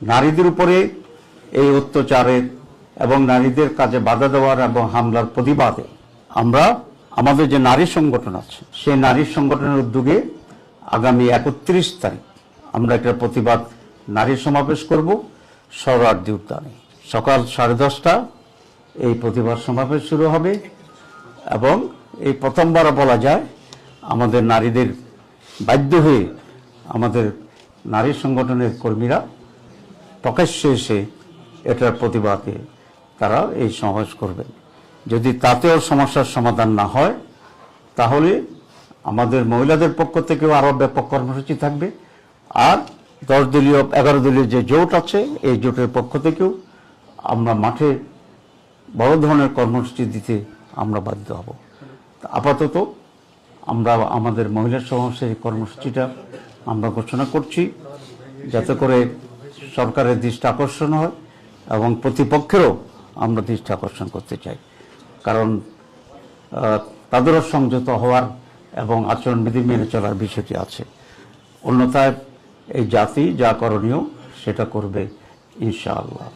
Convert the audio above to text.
নারীদের উপরে এই অত্যাচারের এবং নারীদের কাজে বাধা দেওয়ার এবং হামলার প্রতিবাদে আমরা আমাদের যে নারী সংগঠন আছে সেই নারী সংগঠনের উদ্যোগে আগামী 31 তারিখ আমরা একটা প্রতিবাদ নারী সমাবেশ করব সোহরাওয়ার্দী উদ্যানে। সকাল 10:30 এই প্রতিবাদ সমাবেশ শুরু হবে এবং এই প্রথমবার বলা যায় আমাদের নারীদের বাধ্য হয়ে আমাদের নারী সংগঠনের কর্মীরা প্রকাশ্যে এসে এটার প্রতিবাদে তারা এই সমাবেশ করবেন। যদি তাতেও সমস্যার সমাধান না হয় তাহলে আমাদের মহিলাদের পক্ষ থেকেও আরও ব্যাপক কর্মসূচি থাকবে, আর 10 দলীয় 11 দলীয় যে জোট আছে এই জোটের পক্ষ থেকেও আমরা মাঠে বড় ধরনের কর্মসূচি দিতে আমরা বাধ্য হব। আপাতত আমরা আমাদের মহিলা সমাবেশের কর্মসূচিটা আমরা ঘোষণা করছি যাতে করে সরকারের দৃষ্টি আকর্ষণ হয় এবং প্রতিপক্ষেরও আমরা দৃষ্টি আকর্ষণ করতে চাই, কারণ তাদেরও সংযত হওয়ার এবং আচরণবিধি মেনে চলার বিষয়টি আছে। অন্যথায় এই জাতি যা করণীয় সেটা করবে ইনশাআল্লাহ।